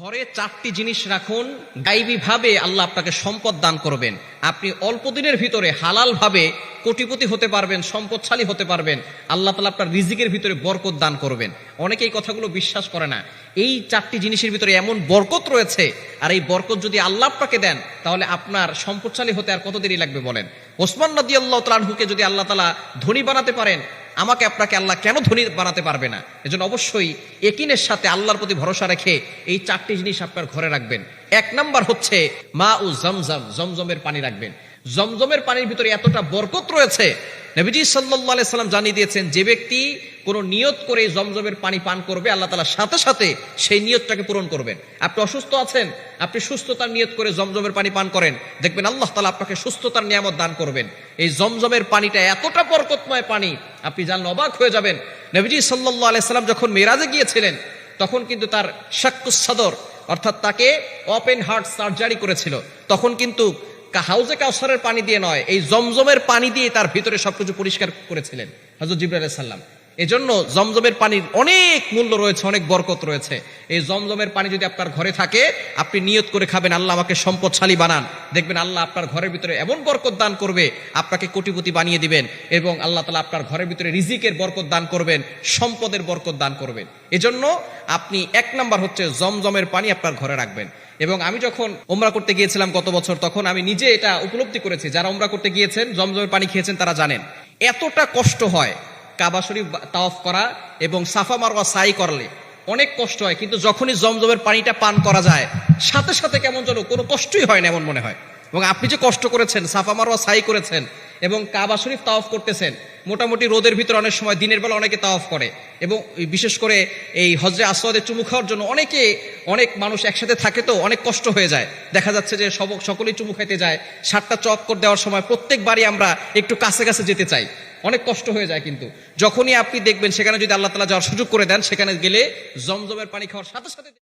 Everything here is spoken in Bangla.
ঘরে চারটি জিনিস রাখুন, গায়বী ভাবে আল্লাহ আপনাকে সম্পদ দান করবেন। আপনি অল্প দিনের ভিতরে হালাল ভাবে কোটিপতি হতে পারবেন, সম্পদশালী হতে পারবেন। আল্লাহ তাআলা আপনার রিজিকের ভিতরে বরকত দান করবেন। অনেকে এই কথাগুলো বিশ্বাস করে না। এই চারটি জিনিসের ভিতরে এমন বরকত রয়েছে, আর এই বরকত যদি আল্লাহ আপনাকে দেন তাহলে আপনার সম্পদশালী হতে আর কত দেরি লাগবে বলেন। ওসমান রাদিয়াল্লাহু তাআলা আনহুকে যদি আল্লাহ তাআলা ধনী বানাতে পারেন, আমাকে আপনাকে আল্লাহ কেন ধনী বানাতে পারবে না? এজন্য অবশ্যই ইয়াকিনের সাথে আল্লাহর প্রতি ভরসা রেখে এই চারটি জিনিস আপনার ঘরে রাখবেন। এক নাম্বার হচ্ছে মা উ জমজম, জমজমের পানি রাখবেন। জমজমের পানির ভিতরে এতটা বরকত রয়েছে, নবীজি সাল্লাল্লাহু আলাইহি সাল্লাম জানিয়ে দিয়েছেন, যে ব্যক্তি কোনো নিয়ত করে জমজমের পানি পান করবে, আল্লাহ তাআলা সাথে সাথে সেই নিয়তটাকে পূরণ করবেন। আপনি অসুস্থ আছেন, আপনি সুস্থতার নিয়ত করে জমজমের পানি পান করেন, দেখবেন আল্লাহ তাআলা আপনাকে সুস্থতার নিয়ামত দান করবেন। এই জমজমের পানিটা এতটা বরকতময় পানি, আপনি জানলে অবাক হয়ে যাবেন। নবীজি সাল্লাল্লাহু আলাইহি সাল্লাম যখন মেরাজে গিয়েছিলেন, তখন কিন্তু তার শাক্কুস সাদর, অর্থাৎ তাকে ওপেন হার্ট সার্জারি করেছিল। তখন কিন্তু হাউজে কাউসারের পানি দিয়ে নয়, এই জমজমের পানি দিয়ে তার ভিতরে সবকিছু পরিষ্কার করেছিলেন হযরত জিবরাইল আলাইহিস সালাম। এজন্য জমজমের পানির অনেক মূল্য রয়েছে, অনেক বরকত রয়েছে। এই জমজমের পানি যদি আপনার ঘরে থাকে, আপনি নিয়ত করে খাবেন, আল্লাহ আমাকে সম্পদশালী বানান, দেখবেন আল্লাহ আপনার ঘরের ভিতরে এমন বরকত দান করবে, আপনাকে কোটিপতি বানিয়ে দিবেন। এবং আল্লাহ তাআলা আপনার ঘরের ভিতরে রিজিকের বরকত দান করবেন, সম্পদের বরকত দান করবেন। এজন্য আপনি এক নাম্বার হচ্ছে জমজমের পানি আপনার ঘরে রাখবেন। এবং আমি যখন উমরা করতে গিয়েছিলাম গত বছর, তখন আমি নিজে এটা উপলব্ধি করেছি। যারা উমরা করতে গিয়েছেন, জমজমের পানি খেয়েছেন, তারা জানেন এতটা কষ্ট হয় কাবা শরীফ তাওয়াফ করা এবং সাফা মারওয়া সাই করলে অনেক কষ্ট হয়, কিন্তু যখনই জমজমের পানিটা পান করা যায়, সাথে সাথে কেমন যেন কোনো কষ্টই হয় না এমন মনে হয়। এবং আপনি যে কষ্ট করেছেন, সাফা মারওয়া সাই করেছেন এবং কাবা শরীফ তাওয়াফ করতেছেন, মোটামুটি রোদের ভিতরে অনেক সময় দিনের বেলা অনেকে তাওয়াফ করে, এবং বিশেষ করে এই হজরে আসওয়াদে চুমু খাওয়ার জন্য অনেক মানুষ একসাথে থাকে, তো অনেক কষ্ট হয়ে যায়। দেখা যাচ্ছে যে সকলেই চুমু খাইতে যায়, 7টা চক্কর দেওয়ার সময় প্রত্যেকবারই আমরা একটু কাছে কাছে যেতে চাই, অনেক কষ্ট হয়ে যায়। কিন্তু যখনই আপনি দেখবেন সেখানে যদি আল্লাহ তাআলা যাওয়ার সুযোগ করে দেন, সেখানে গেলে জমজমের পানি খাওয়ার সাথে সাথে